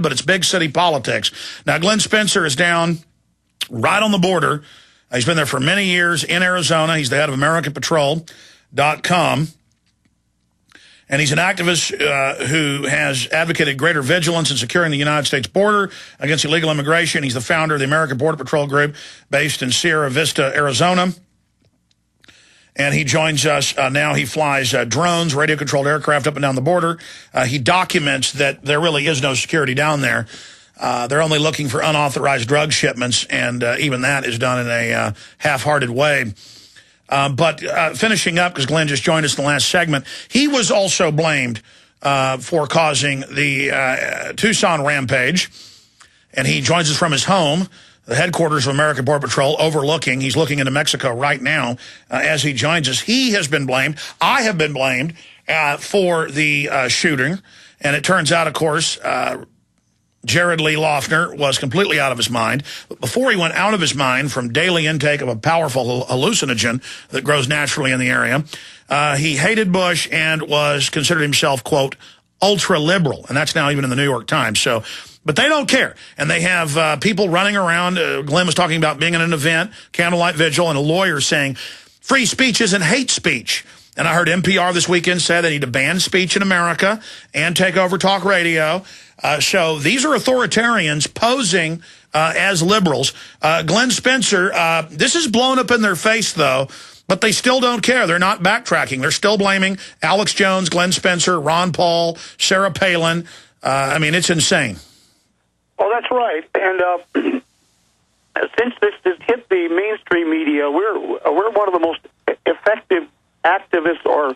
but it's big city politics. Now, Glenn Spencer is down right on the border. He's been there for many years in Arizona. He's the head of AmericanPatrol.com. And he's an activist who has advocated greater vigilance in securing the United States border against illegal immigration. He's the founder of the American Border Patrol Group based in Sierra Vista, Arizona. And he joins us now. He flies drones, radio-controlled aircraft up and down the border. He documents that there really is no security down there. They're only looking for unauthorized drug shipments, and even that is done in a half-hearted way. But finishing up, because Glenn just joined us in the last segment, he was also blamed for causing the Tucson rampage, and he joins us from his home, the headquarters of American Border Patrol, overlooking. He's looking into Mexico right now as he joins us. He has been blamed. I have been blamed for the shooting, and it turns out, of course, Jared Lee Loughner was completely out of his mind. But before he went out of his mind from daily intake of a powerful hallucinogen that grows naturally in the area, he hated Bush and was considered himself, quote, ultra-liberal. And that's now even in the New York Times. So, but they don't care. And they have people running around. Glenn was talking about being at an event, candlelight vigil, and a lawyer saying, free speech isn't hate speech. And I heard NPR this weekend say they need to ban speech in America and take over talk radio. So these are authoritarians posing as liberals. Glenn Spencer, this is blown up in their face, though, but they still don't care. They're not backtracking. They're still blaming Alex Jones, Glenn Spencer, Ron Paul, Sarah Palin. I mean, it's insane. Well, that's right. And since this has hit the mainstream media, we're one of the most effective activists or,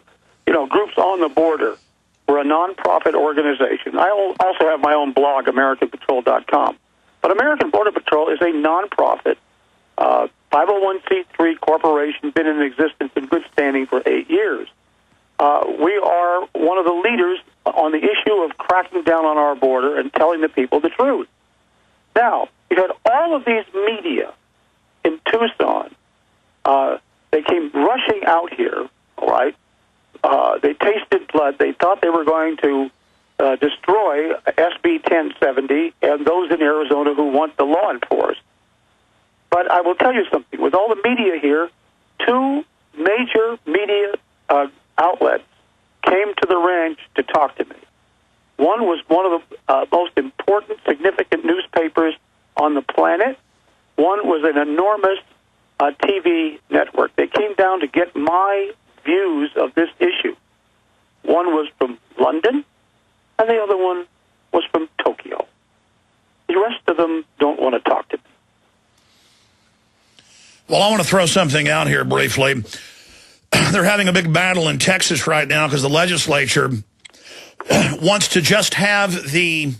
groups on the border. We're a nonprofit organization. I also have my own blog, AmericanPatrol.com. But American Border Patrol is a nonprofit, 501c3 corporation, been in existence in good standing for 8 years. We are one of the leaders on the issue of cracking down on our border and telling the people the truth. Now, you've had all of these media in Tucson. They came rushing out here, all right? They tasted blood. They thought they were going to destroy SB 1070 and those in Arizona who want the law enforced. But I will tell you something. With all the media here, two major media outlets came to the ranch to talk to me. One was one of the most important, significant newspapers on the planet. One was an enormous TV network. They came down to get my views of this issue. One was from London, and the other one was from Tokyo. The rest of them don't want to talk to me. Well, I want to throw something out here briefly. They're having a big battle in Texas right now because the legislature wants to just have the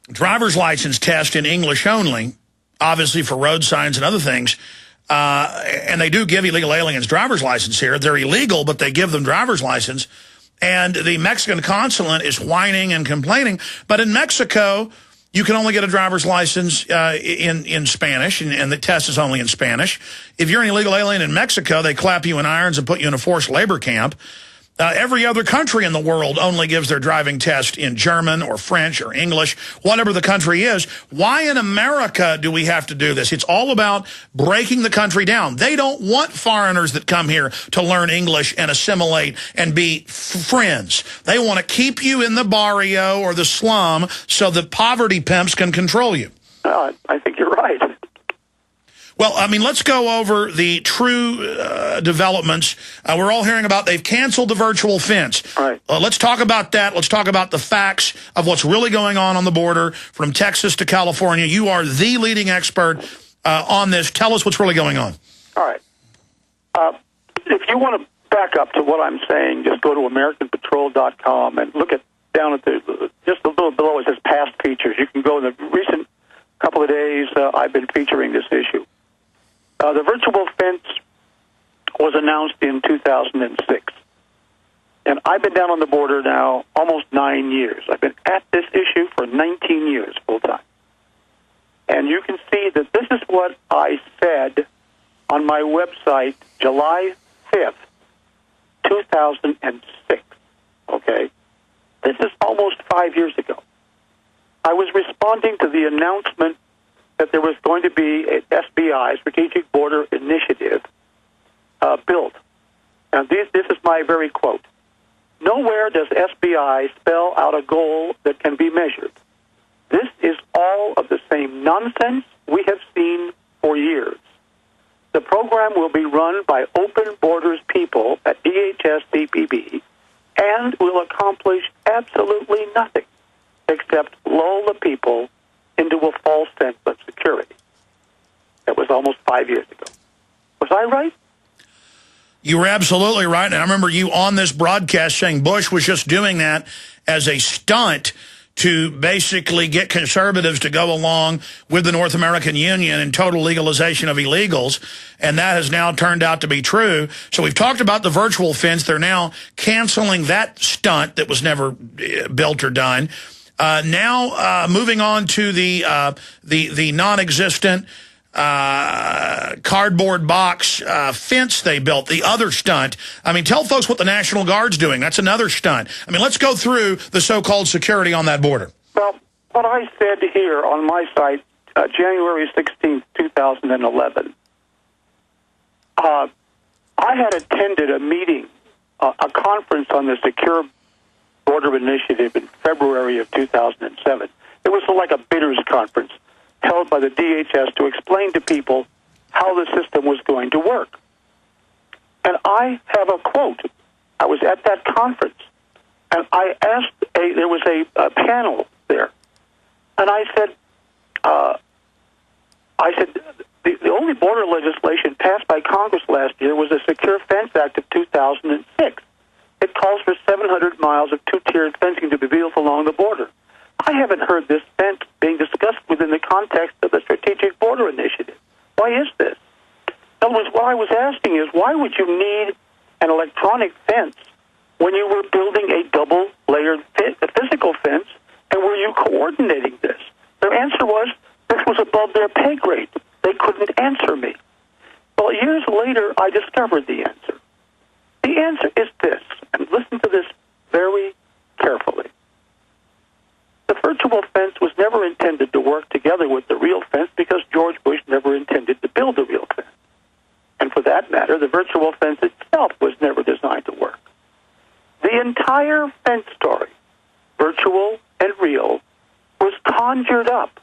driver's license test in English only, obviously for road signs and other things. And they do give illegal aliens driver's license here. They're illegal, but they give them driver's license. And the Mexican consulate is whining and complaining. But in Mexico, you can only get a driver's license in Spanish, and the test is only in Spanish. If you're an illegal alien in Mexico, they clap you in irons and put you in a forced labor camp. Every other country in the world only gives their driving test in German or French or English, whatever the country is. Why in America do we have to do this? It's all about breaking the country down. They don't want foreigners that come here to learn English and assimilate and be friends. They want to keep you in the barrio or the slum so that poverty pimps can control you. I think you're right. Well, I mean, let's go over the true developments. We're all hearing about they've canceled the virtual fence. All right. Let's talk about that. Let's talk about the facts of what's really going on the border from Texas to California. You are the leading expert on this. Tell us what's really going on. All right. If you want to back up to what I'm saying, just go to AmericanPatrol.com and look down at just a little below it says past features. You can go in the recent couple of days. I've been featuring this issue. The virtual fence was announced in 2006. And I've been down on the border now almost 9 years. I've been at this issue for 19 years full time. And you can see that this is what I said on my website July 5th, 2006. Okay? This is almost 5 years ago. I was responding to the announcement that there was going to be an SBI, Strategic Border Initiative, built. And this is my very quote. Nowhere does SBI spell out a goal that can be measured. This is all of the same nonsense we have seen for years. The program will be run by Open Borders people at DHS-CPB and will accomplish absolutely nothing except lull the people into a false sense of security. That was almost 5 years ago. Was I right? You were absolutely right. And I remember you on this broadcast saying Bush was just doing that as a stunt to basically get conservatives to go along with the North American Union and total legalization of illegals. And that has now turned out to be true. So we've talked about the virtual fence. They're now canceling that stunt that was never built or done. Now moving on to the non-existent cardboard box fence they built, the other stunt. I mean, tell folks what the National Guard's doing. That's another stunt. I mean, let's go through the so-called security on that border. Well, what I said here on my site, January 16th, 2011, I had attended a meeting, a conference on the Secure Border Initiative in February of 2007. It was like a bidders conference held by the DHS to explain to people how the system was going to work. And I have a quote. I was at that conference, and I asked, there was a panel there, and I said, the only border legislation passed by Congress last year was the Secure Fence Act of 2006. It calls for 700 miles of two-tiered fencing to be built along the border. I haven't heard this fence being discussed within the context of the Strategic Border Initiative. Why is this? In other words, what I was asking is, why would you need an electronic fence when you were building a double-layered physical fence, and were you coordinating this? Their answer was, this was above their pay grade. They couldn't answer me. Well, years later, I discovered the answer. The answer is this, and listen to this very carefully. The virtual fence was never intended to work together with the real fence because George Bush never intended to build the real fence. And for that matter, the virtual fence itself was never designed to work. The entire fence story, virtual and real, was conjured up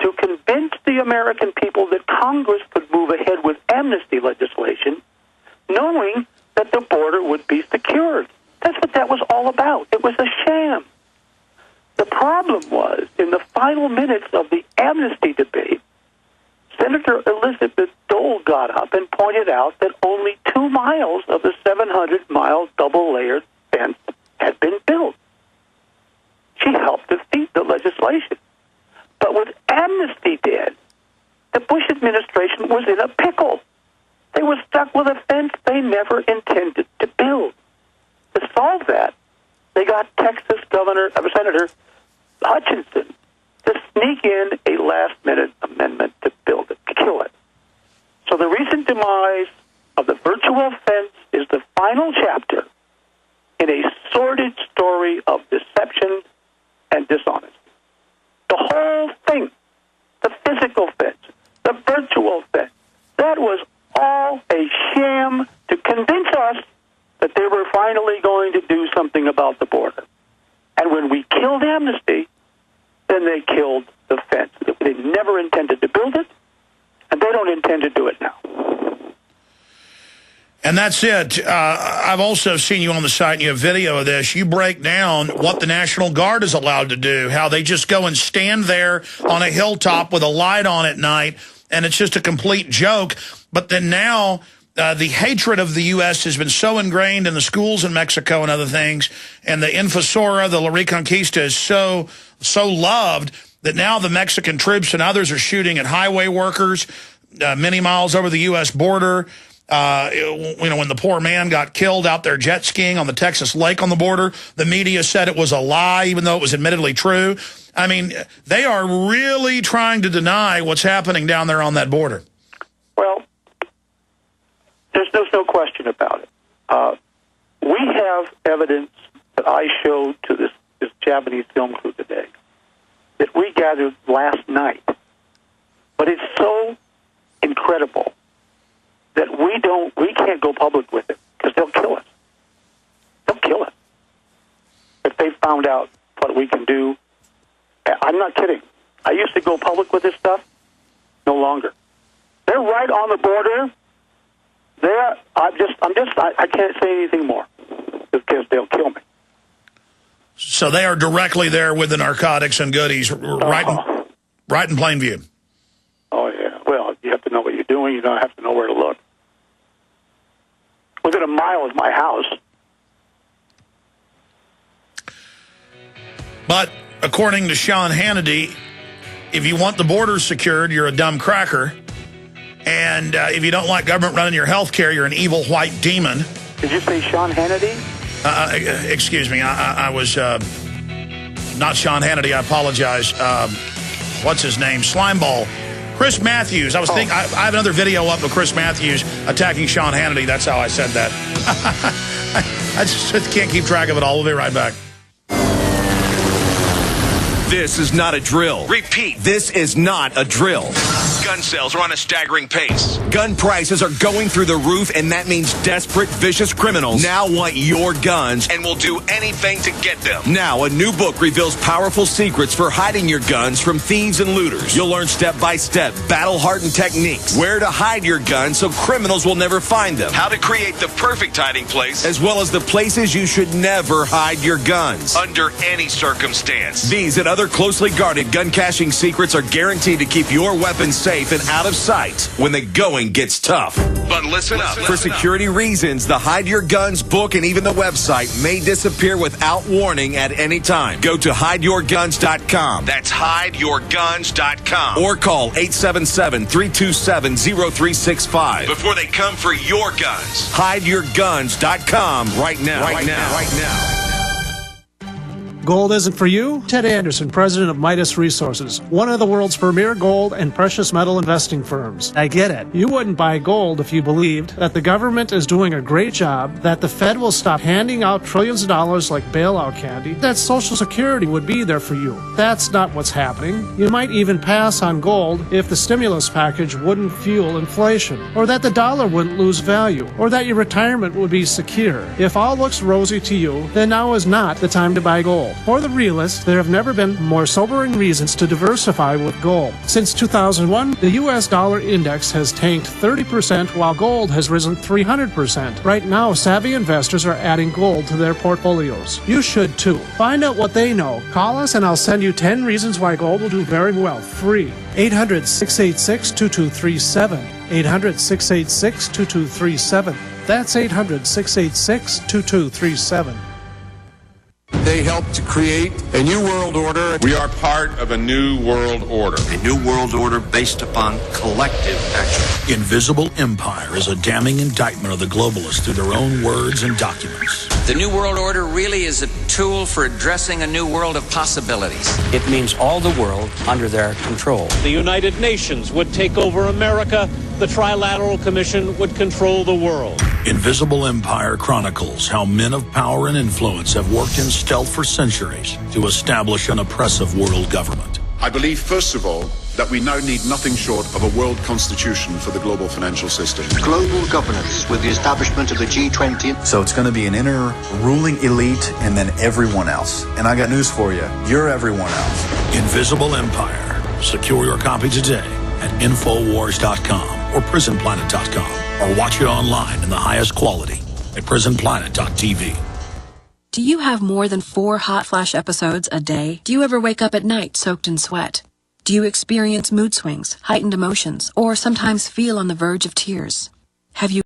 to convince the American people that Congress could move ahead with amnesty legislation, knowing that the border would be secured. That's what that was all about. It was a sham. The problem was, in the final minutes of the amnesty debate, Senator Elizabeth Dole got up and pointed out that only 2 miles of the 700-mile double-layered fence had been built. She helped defeat the legislation. But with amnesty dead, the Bush administration was in a pickle. They were stuck with a fence they never intended to build. To solve that, they got Texas Senator Hutchinson to sneak in a last-minute amendment to build it, to kill it. So the recent demise of the virtual fence is the final chapter in a sordid story of deception and dishonesty. The whole thing, the physical fence, the virtual fence, that was all a sham to convince us that they were finally going to do something about the border. And when we killed amnesty, then they killed the fence. They never intended to build it, and they don't intend to do it now. And that's it. I've also seen you on the site, and you have video of this. You break down what the National Guard is allowed to do, how they just go and stand there on a hilltop with a light on at night, and it's just a complete joke. But then now the hatred of the U.S. has been so ingrained in the schools in Mexico and other things, and the Infosora, the La Reconquista, is so loved that now the Mexican troops and others are shooting at highway workers many miles over the U.S. border. When the poor man got killed out there jet skiing on the Texas lake on the border, the media said it was a lie, even though it was admittedly true. I mean, they are really trying to deny what's happening down there on that border. Well, there's no question about it. We have evidence that I showed to this Japanese film crew today that we gathered last night. But it's so incredible that we can't go public with it because they'll kill us. They'll kill us if they found out what we can do. I'm not kidding. I used to go public with this stuff. No longer. They're right on the border. I can't say anything more because they'll kill me. So they are directly there with the narcotics and goodies, right in plain view. Oh, yeah. Well, you have to know what you're doing. You don't have to know where to look. Within a mile of my house. But according to Sean Hannity, if you want the borders secured, you're a dumb cracker. And if you don't like government running your health care, you're an evil white demon. Did you say Sean Hannity? Excuse me. I was not Sean Hannity. I apologize. What's his name? Slimeball. Chris Matthews. I was thinking. I have another video up of Chris Matthews attacking Sean Hannity. That's how I said that. I just can't keep track of it all. We'll be right back. This is not a drill. Repeat, this is not a drill. Gun sales are on a staggering pace. Gun prices are going through the roof, and that means desperate, vicious criminals now want your guns and will do anything to get them. Now, a new book reveals powerful secrets for hiding your guns from thieves and looters. You'll learn step-by-step, battle-hardened techniques, where to hide your guns so criminals will never find them, how to create the perfect hiding place, as well as the places you should never hide your guns, under any circumstance. These and other closely guarded gun caching secrets are guaranteed to keep your weapons safe and out of sight when the going gets tough. But listen up. For security reasons, the Hide Your Guns book and even the website may disappear without warning at any time. Go to hideyourguns.com. That's hideyourguns.com. Or call 877-327-0365 before they come for your guns. Hideyourguns.com right now. Right now. Gold isn't for you? Ted Anderson, president of Midas Resources, one of the world's premier gold and precious metal investing firms. I get it. You wouldn't buy gold if you believed that the government is doing a great job, that the Fed will stop handing out trillions of dollars like bailout candy, that Social Security would be there for you. That's not what's happening. You might even pass on gold if the stimulus package wouldn't fuel inflation, or that the dollar wouldn't lose value, or that your retirement would be secure. If all looks rosy to you, then now is not the time to buy gold. For the realist, there have never been more sobering reasons to diversify with gold. Since 2001, the U.S. dollar index has tanked 30% while gold has risen 300%. Right now, savvy investors are adding gold to their portfolios. You should too. Find out what they know. Call us and I'll send you 10 reasons why gold will do very well, free. 800-686-2237. 800-686-2237. That's 800-686-2237. They helped to create a new world order. We are part of a new world order. A new world order based upon collective action. Invisible Empire is a damning indictment of the globalists through their own words and documents. The New World Order really is a tool for addressing a new world of possibilities. It means all the world under their control. The United Nations would take over America. The Trilateral Commission would control the world. Invisible Empire chronicles how men of power and influence have worked in stealth for centuries to establish an oppressive world government. I believe, first of all, that we now need nothing short of a world constitution for the global financial system. Global governance with the establishment of the G20. So it's going to be an inner ruling elite and then everyone else. And I got news for you. You're everyone else. Invisible Empire. Secure your copy today at Infowars.com or PrisonPlanet.com, or watch it online in the highest quality at PrisonPlanet.tv. Do you have more than 4 hot flash episodes a day? Do you ever wake up at night soaked in sweat? Do you experience mood swings, heightened emotions, or sometimes feel on the verge of tears? Have you